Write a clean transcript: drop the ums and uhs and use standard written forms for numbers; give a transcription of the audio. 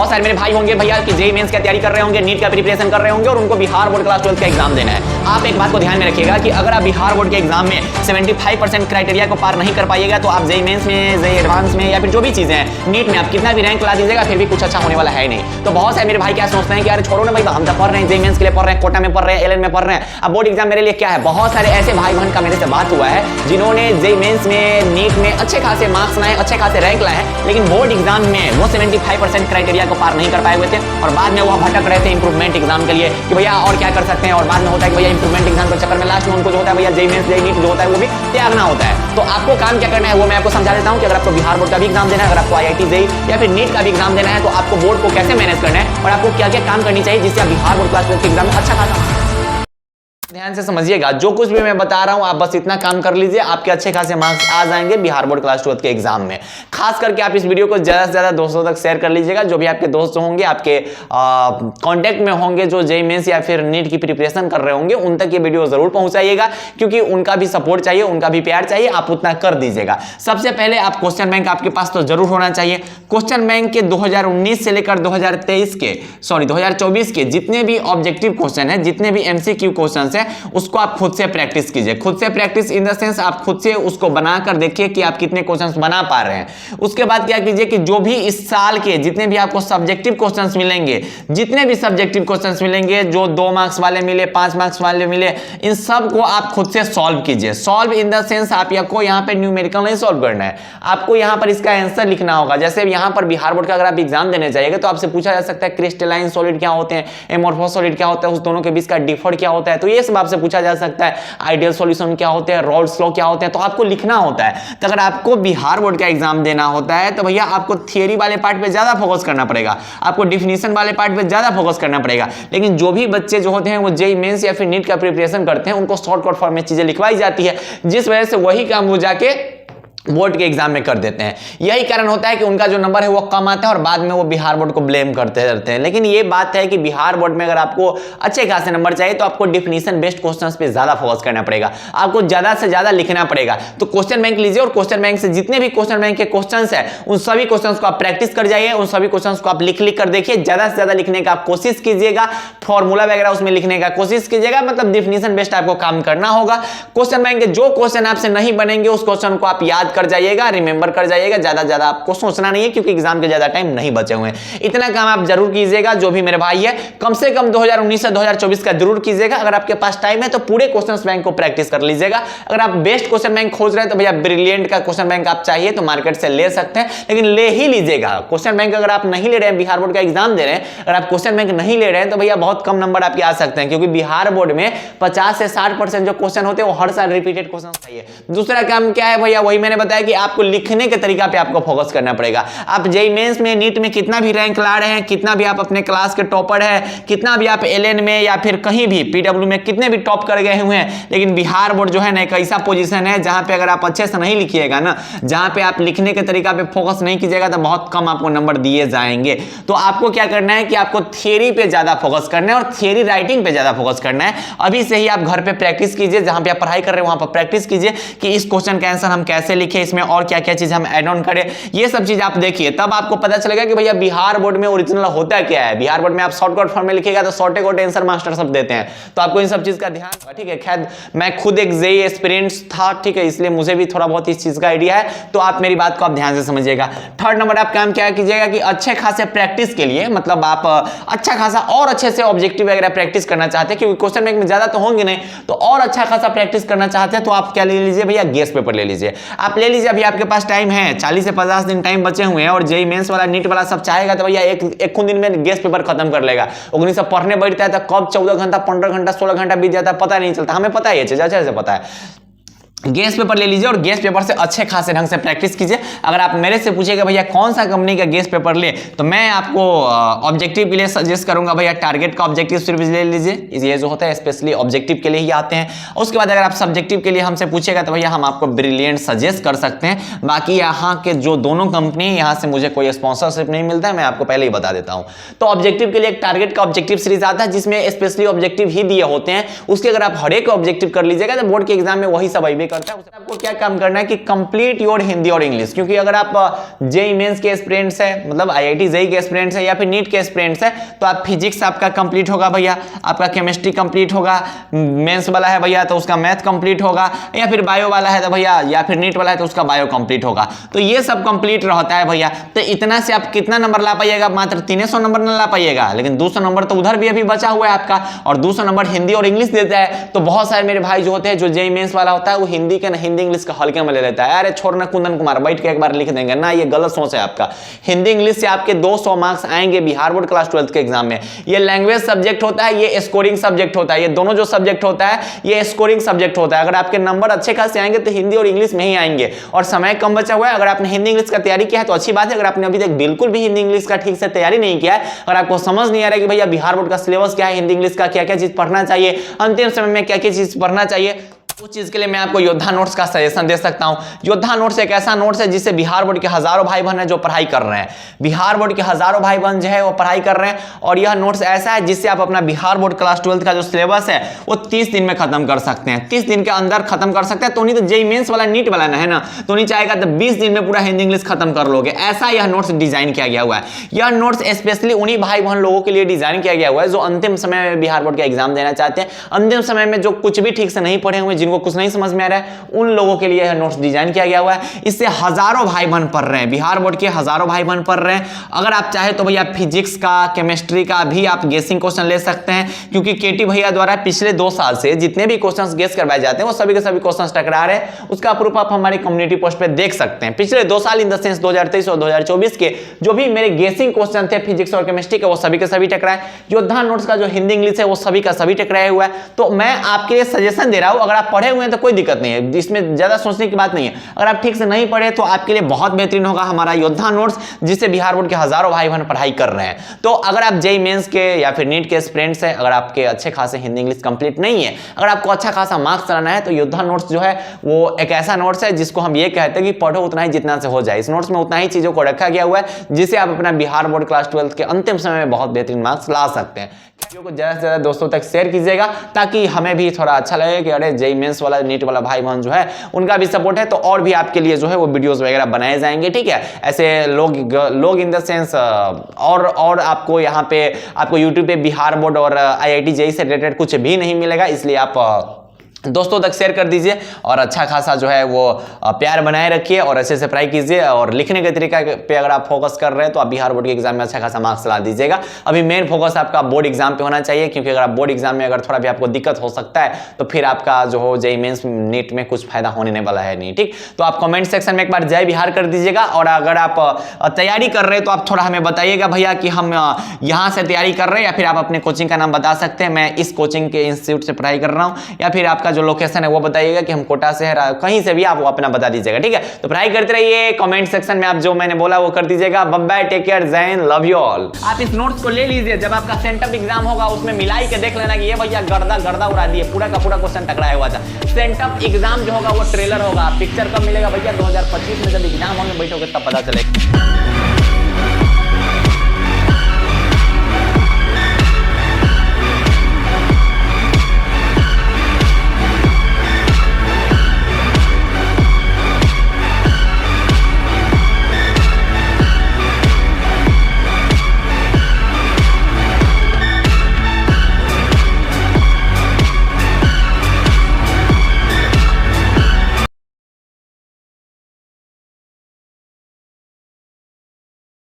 बहुत सारे मेरे भाई होंगे भैया कि जेईई मेंस की तैयारी कर रहे होंगे, नीट का प्रिपरेशन कर रहे होंगे और उनको बिहार बोर्ड क्लास 12 का एग्जाम देना है। आप एक बात को ध्यान में रखिएगा कि अगर आप बिहार बोर्ड के एग्जाम में 75% क्राइटेरिया को पार नहीं कर पाइएगा तो आप जेईई मेंस में, जेईई एडवांस में या फिर जो भी चीजें हैं, नीट में आप कितना भी रैंक ला दीजिएगा फिर भी कुछ अच्छा होने वाला है नहीं। तो बहुत सारे मेरे भाई क्या सोचते हैं कि यार छोड़ो ना भाई, हम तो पढ़ रहे हैं, जेईई मेंस के लिए पढ़ रहे हैं, कोटा में पढ़ रहे हैं, एलएन में पढ़ रहे हैं, अब बोर्ड एग्जाम मेरे लिए क्या है। बहुत सारे ऐसे भाई बहन का मेरे से बात हुआ है जिन्होंने जेईई मेंस में, नीट में अच्छे खासे मार्क्स लाए, अच्छे खासे रैंक लाए हैं, लेकिन बोर्ड एग्जाम में वो 75% क्राइटेरिया को पार नहीं कर पाए हुए थे और बाद में वो भटक रहे थे इंप्रूवमेंट एग्जाम के लिए कि भैया और क्या कर सकते हैं, और बाद में होता है कि भैया इंप्रूवमेंट एग्जाम के चक्कर में लास्ट में उनको जो होता है भैया जेईई मेंस, जेईई नीट जो होता है वो भी त्यागना होता है। तो आपको काम क्या करना है वो मैं आपको समझा देता हूं कि अगर आपको बिहार बोर्ड का भी एग्जाम देना है, अगर आपको आईआईटी जेईई या फिर नीट का भी एग्जाम देना है तो आपको बोर्ड को कैसे मैनेज करना है और आपको क्या क्या काम करनी चाहिए जिससे आप बिहार बोर्ड क्लास 12 के एग्जाम में अच्छा खासा। ध्यान से समझिएगा, जो कुछ भी मैं बता रहा हूं आप बस इतना काम कर लीजिए, आपके अच्छे खासे मार्क्स आ जाएंगे बिहार बोर्ड क्लास 12 के एग्जाम में। खास करके आप इस वीडियो को ज्यादा से ज्यादा दोस्तों तक शेयर कर लीजिएगा, जो भी आपके दोस्त होंगे, आपके कांटेक्ट में होंगे जो जेईई मेंस या फिर नीट की प्रिपरेशन कर रहे होंगे, उन तक ये वीडियो जरूर पहुंचाइएगा क्योंकि उनका भी सपोर्ट चाहिए, उनका भी प्यार चाहिए, आप उतना कर दीजिएगा। सबसे पहले आप क्वेश्चन बैंक आपके पास तो जरूर होना चाहिए। क्वेश्चन बैंक के 2019 से लेकर 2024 के जितने भी ऑब्जेक्टिव क्वेश्चन है, जितने भी एमसीक्यू क्वेश्चन है, उसको आप खुद से प्रैक्टिस कीजिए। खुद से प्रैक्टिस इन द सेंस आप खुद से उसको बनाकर देखिए कि आप कितने क्वेश्चंस बना पा रहे हैं। उसके बाद क्या कीजिए कि जो भी इस साल के जितने भी आपको सब्जेक्टिव क्वेश्चंस मिलेंगे, जितने भी सब्जेक्टिव क्वेश्चंस मिलेंगे, जो 2 मार्क्स वाले मिले, 5 मार्क्स वाले मिले, इन सब को आप खुद से सॉल्व कीजिए। सॉल्व इन द सेंस आपको यहाँ पे न्यूमेरिकल नहीं सॉल्व करना है, आपको यहाँ पर इसका आंसर लिखना होगा। जैसे यहाँ पर बिहार बोर्ड का अगर आप एग्जाम देने जाइएगा तो आपसे पूछा जा सकता है क्रिस्टलाइन सॉलिड क्या होते हैं, एमोर्फोस सॉलिड क्या होता है, उस दोनों के बीच का डिफर क्या होता है, तो ये सब आपसे पूछा जा सकता है। आइडियल सॉल्यूशन क्या होते हैं, रॉल्स लॉ क्या होते हैं, तो आपको लिखना होता है। तो अगर आपको बिहार बोर्ड का एग्जाम देना होता है तो भैया आपको थियरी वाले पार्ट पे ज्यादा फोकस करना पड़ेगा, आपको डिफिनीशन वाले पार्ट पे ज्यादा फोकस करना पड़ेगा। लेकिन जो भी बच्चे जो होते हैं वो जेईई मेंस या फिर नीट का प्रिपरेशन करते हैं, उनको शॉर्टकट फॉर्म में चीजें लिखवाई जाती है, जिस वजह से वही काम वो जाके बोर्ड के एग्जाम में कर देते हैं। यही कारण होता है कि उनका जो नंबर है वो कम आता है और बाद में वो बिहार बोर्ड को ब्लेम करते रहते हैं। लेकिन ये बात है कि बिहार बोर्ड में अगर आपको अच्छे खासे नंबर चाहिए तो आपको डिफिनीशन बेस्ड क्वेश्चंस पे ज्यादा फोकस करना पड़ेगा, आपको ज्यादा से ज्यादा लिखना पड़ेगा। तो क्वेश्चन बैंक लीजिए और क्वेश्चन बैंक से जितने भी क्वेश्चन बैंक के क्वेश्चंस है उन सभी क्वेश्चंस को आप प्रैक्टिस कर जाइए, उन सभी क्वेश्चंस को आप लिख कर देखिए, ज्यादा से ज्यादा लिखने का आप कोशिश कीजिएगा, फॉर्मूला वगैरह उसमें लिखने का कोशिश कीजिएगा, मतलब डिफिनीशन बेस्ड आपको काम करना होगा। क्वेश्चन बैंक के जो क्वेश्चन आपसे नहीं बनेंगे उस क्वेश्चन को आप याद कर जाइएगा, रिमेंबर कर जाइएगा, ज्यादा आपको सोचना नहीं है क्योंकि एग्जाम के ज्यादा टाइम नहीं बचे हुए हैं। इतना काम आप जरूर कीजिएगा, जो भी मेरे भाई है कम से कम 2019 से 2024 का जरूर कीजिएगा। अगर आपके पास टाइम है तो पूरे क्वेश्चन बैंक को प्रैक्टिस कर लीजिएगा। अगर आप बेस्ट क्वेश्चन बैंक खोज रहे हैं तो भैया ब्रिलियंट का क्वेश्चन बैंक आप चाहिए तो मार्केट से ले सकते हैं, लेकिन ले ही लीजिएगा। क्वेश्चन बैंक अगर आप नहीं ले रहे हैं, बिहार बोर्ड का एग्जाम दे रहे हैं, अगर आप क्वेश्चन बैंक नहीं ले रहे हैं तो भैया बहुत कम नंबर आपके आ सकते हैं, क्योंकि बिहार बोर्ड में 50 से 60% जो क्वेश्चन होते हैं वो हर साल रिपीटेड क्वेश्चन चाहिए। दूसरा काम क्या है भैया, वही मैंने बताया कि आपको लिखने के तरीका पे आपको फोकस करना पड़ेगा। आप जेईई मेंस में, नीट में कितना भी रैंक ला रहे हैं, कितना भी आप अपने क्लास के टॉपर है, कितना भी आप एलएन में या फिर कहीं भी पीडब्ल्यू में कितने भी टॉप कर गए हुए हैं, लेकिन बिहार बोर्ड जो है ना एक ऐसा पोजीशन है जहां पे अगर आप अच्छे से नहीं लिखिएगा ना, जहां पे आप लिखने के तरीका पे फोकस नहीं कीजिएगा तो बहुत कम आपको नंबर दिए जाएंगे। तो आपको क्या करना है कि आपको थियरी पे ज्यादा फोकस करना है और थियरी राइटिंग पे ज्यादा फोकस करना है। अभी से ही आप घर पे प्रैक्टिस कीजिए, जहां पे आप पढ़ाई कर रहे हैं वहां पर प्रैक्टिस कीजिए कि इस क्वेश्चन का आंसर हम कैसे लिखें, इसमें और क्या क्या चीज हम ऐड ऑन करें, ये सब चीज आप देखिए, तब आपको पता चलेगा कि भैया बिहार बोर्ड में ओरिजिनल होता क्या है। बिहार बोर्ड में आप शॉर्टकट फॉर्म में लिखिएगा तो शॉर्टकट आंसर मास्टर सब देते हैं, तो आपको इन सब चीज का ध्यान, ठीक है। खैर मैं खुद एक जेईई एस्पिरेंट था, ठीक है, इसलिए मुझे भी थोड़ा बहुत इस चीज का आइडिया है, तो आप मेरी बात को आप ध्यान से समझिएगा। थर्ड नंबर आप काम क्या कीजिएगा कि अच्छे खासे प्रैक्टिस के लिए, मतलब आप अच्छा खासा और अच्छे से ऑब्जेक्टिव वगैरह प्रैक्टिस करना चाहते हैं, क्योंकि क्वेश्चन बैंक में ज्यादा तो होंगे नहीं, तो और अच्छा खासा प्रैक्टिस करना चाहते हैं तो आप क्या ले लीजिए भैया, गेस पेपर ले लीजिए। आप ले लीजिए, अभी आपके पास टाइम है, 40 से 50 दिन टाइम बचे हुए हैं, और जेईई मेंस वाला, नीट वाला सब चाहेगा तो भैया एक दिन में गेस पेपर खत्म कर लेगा। उगनी सब पढ़ने बैठता है तो कब 14 घंटा, 15 घंटा, 16 घंटा बीत जाता है पता नहीं चलता। हमें पता है ये चीज, अच्छे से पता है। गैस पेपर ले लीजिए और गैस पेपर से अच्छे खासे ढंग से प्रैक्टिस कीजिए। अगर आप मेरे से पूछिएगा भैया कौन सा कंपनी का गैस पेपर ले, तो मैं आपको ऑब्जेक्टिव के लिए सजेस्ट करूंगा भैया टारगेट का ऑब्जेक्टिव सीरीज ले लीजिए। ये जो होता है स्पेशली ऑब्जेक्टिव के लिए ही आते हैं। उसके बाद अगर आप सब्जेक्टिव के लिए हमसे पूछेगा तो भैया हम आपको ब्रिलियंट सजेस्ट कर सकते हैं। बाकी यहाँ के जो दोनों कंपनी, यहाँ से मुझे कोई स्पॉन्सरशिप नहीं मिलता है, मैं आपको पहले ही बता देता हूँ। तो ऑब्जेक्टिव के लिए एक टारगेट का ऑब्जेक्टिव सीरीज आता है जिसमें स्पेशली ऑब्जेक्टिव ही दिए होते हैं। उसके अगर आप हर एक ऑब्जेक्टिव कर लीजिएगा तो बोर्ड के एग्जाम में वही सब आइए करता है, आपको क्या काम करना है कि कंप्लीट योर हिंदी और इंग्लिश। क्योंकि अगर आप जेईई मेंस के एस्पिरेंट्स है, मतलब आईआईटी जेईई के एस्पिरेंट्स है या फिर नीट के एस्पिरेंट्स है, तो आप फिजिक्स आपका कंप्लीट होगा भैया, आपका केमिस्ट्री कंप्लीट होगा, मेंस वाला है भैया तो उसका मैथ कंप्लीट होगा, या फिर बायो वाला है तो भैया, या फिर नीट वाला है तो उसका बायो कंप्लीट होगा। तो ये सब कंप्लीट रहता है भैया। तो इतना से आप कितना नंबर ला पाइएगा? मात्र 300 नंबर न ला पाइएगा, लेकिन 200 नंबर तो उधर भी अभी बचा हुआ है आपका, और 200 नंबर हिंदी और इंग्लिश देता है। तो बहुत सारे मेरे भाई जो होते हैं, जो जेईई मेंस वाला होता है, वो हिंदी के हिंदी इंग्लिश का हल्के में ले लेता है। अरे छोड़ना कुंदन कुमार, बैठ के एक बार लिख देंगे ना, ये गलत सोच है आपका। हिंदी इंग्लिश से आपके 200 मार्क्स आएंगे बिहार बोर्ड क्लास 12 के एग्जाम में। ये लैंग्वेज सब्जेक्ट होता है, ये स्कोरिंग सब्जेक्ट होता है। ये दोनों जो सब्जेक्ट होता है ये स्कोरिंग सब्जेक्ट होता है। अगर आपके नंबर अच्छे खासे आएंगे तो हिंदी और इंग्लिश में ही आएंगे, और समय कम बचा हुआ है। अगर आपने हिंदी इंग्लिश का तैयारी किया है तो अच्छी बात है। अगर आपने अभी तक बिल्कुल भी हिंदी इंग्लिश का ठीक से तैयारी नहीं किया है, अगर आपको समझ नहीं आ रहा है कि भैया बिहार बोर्ड का सिलेबस क्या है, हिंदी इंग्लिश का क्या क्या चीज पढ़ना चाहिए, अंतिम समय में क्या क्या चीज पढ़ना चाहिए, उस चीज के लिए मैं आपको योद्धा नोट्स का सजेशन दे सकता हूं। योद्धा नोट्स एक ऐसा नोट्स है जिससे बिहार बोर्ड के हजारों भाई बहन है जो पढ़ाई कर रहे हैं। बिहार बोर्ड के हजारों भाई बहन जो है वो पढ़ाई कर रहे हैं, और यह नोट्स ऐसा है जिससे आप अपना बिहार बोर्ड क्लास 12 का जो सिलेबस है वो 30 दिन में खत्म कर सकते हैं। 30 दिन के अंदर खत्म कर सकते हैं। तो नहीं तो जेईई मेंस वाला नीट वाला ना है ना, तो नहीं चाहेगा तो 20 दिन में पूरा हिंदी इंग्लिश खत्म कर लोगे। ऐसा यह नोट्स डिजाइन किया गया हुआ है। यह नोट्स स्पेशली उन्हीं भाई बहन लोगों के लिए डिजाइन किया गया हुआ है जो अंतिम समय में बिहार बोर्ड का एग्जाम देना चाहते हैं। अंतिम समय में जो कुछ भी ठीक से नहीं पढ़े हुए, जिनको कुछ नहीं समझ में आ रहा है, उन लोगों के लिए यह नोट्स डिजाइन किया गया हुआ है। इससे हजारों भाई बहन पढ़ रहे हैं, बिहार बोर्ड के हजारों भाई बहन पढ़ रहे हैं। अगर आप चाहे तो भैया फिजिक्स का, केमिस्ट्री का भी आप गेसिंग क्वेश्चन ले सकते हैं, क्योंकि केटी भैया द्वारा पिछले 2 साल से जितने भी क्वेश्चंस गेस करवाए जाते हैं वो सभी के सभी क्वेश्चंस टकरा रहे हैं। उसका प्रूफ आप हमारी कम्युनिटी पोस्ट पे देख सकते हैं। पिछले 2 साल इन द सेंस 2023 और 2024 के जो भी मेरे गेसिंग क्वेश्चन थे फिजिक्स और केमिस्ट्री के, वो सभी के सभी टकराए। योद्धा नोट्स का जो हिंदी इंग्लिश है वो सभी का सभी टकराया हुआ है। तो मैं आपके लिए सजेशन दे रहा हूं, अगर आप पढ़े हुए हैं तो कोई दिक्कत नहीं है, इसमें ज्यादा सोचने की बात नहीं है। अगर आप ठीक से नहीं पढ़े तो आपके लिए बहुत बेहतरीन होगा हमारा योद्धा नोट्स, जिससे बिहार बोर्ड के हजारों भाई बहन पढ़ाई कर रहे हैं। तो अगर आप जेईई मेंस के या फिर नीट के स्टूडेंट्स हैं, अगर आपके अच्छे खासे हिंदी इंग्लिश कंप्लीट नहीं है, अगर आपको अच्छा खासा मार्क्स लाना है, तो योद्धा नोट्स जो है वो एक ऐसा नोट्स है जिसको हम ये कहते हैं कि पढ़ो उतना ही जितना से हो जाए। इस नोट्स में उतना ही चीजों को रखा गया हुआ है जिससे आप अपना बिहार बोर्ड क्लास 12 के अंतिम समय में बहुत बेहतरीन मार्क्स ला सकते हैं। वीडियो को ज्यादा से ज्यादा दोस्तों तक शेयर कीजिएगा, ताकि हमें भी थोड़ा अच्छा लगे कि अरे जेईई मेंस वाला, नीट वाला भाई बहन जो है उनका भी सपोर्ट है, तो और भी आपके लिए जो है वो वीडियोस वगैरह बनाए जाएंगे। ठीक है, ऐसे लोग इन द सेंस और आपको यहाँ पे आपको यूट्यूब पे बिहार बोर्ड और आईआईटी जेईई से रिलेटेड कुछ भी नहीं मिलेगा, इसलिए आप दोस्तों तक शेयर कर दीजिए और अच्छा खासा जो है वो प्यार बनाए रखिए और अच्छे से पढ़ाई कीजिए। और लिखने के तरीका पे अगर आप फोकस कर रहे हैं तो आप बिहार बोर्ड के एग्जाम में अच्छा खासा मार्क्स ला दीजिएगा। अभी मेन फोकस आपका बोर्ड एग्जाम पे होना चाहिए, क्योंकि अगर आप बोर्ड एग्जाम में अगर थोड़ा भी आपको दिक्कत हो सकता है तो फिर आपका जो हो जेईई मेंस नीट में कुछ फायदा होने वाला है नहीं। ठीक, तो आप कमेंट सेक्शन में एक बार जय बिहार कर दीजिएगा। और अगर आप तैयारी कर रहे हैं तो आप थोड़ा हमें बताइएगा भैया कि हम यहाँ से तैयारी कर रहे हैं, या फिर आप अपने कोचिंग का नाम बता सकते हैं, मैं इस कोचिंग के इंस्टीट्यूट से पढ़ाई कर रहा हूँ, या फिर आपका जो लोकेशन है वो बताइएगा कि हम कोटा से है, कहीं से भी आप वो अपना बता दीजिएगा। ठीक है, तो पढ़ाई करते रहिए, कमेंट सेक्शन में आप जो मैंने बोला वो कर दीजिएगा। बाय बाय, टेक केयर, जय हिंद, लव यू ऑल। आप इस नोट्स को ले लीजिए, जब आपका सेंटअप एग्जाम होगा उसमें मिलाई के देख लेना कि ये भैया गर्दा उड़ा दिए, पूरा का पूरा क्वेश्चन टकराया हुआ था। सेंटअप एग्जाम जो होगा वो ट्रेलर होगा, पिक्चर कब मिलेगा भैया? 2025 में जब एग्जाम होने बैठोगे तब पता चलेगा।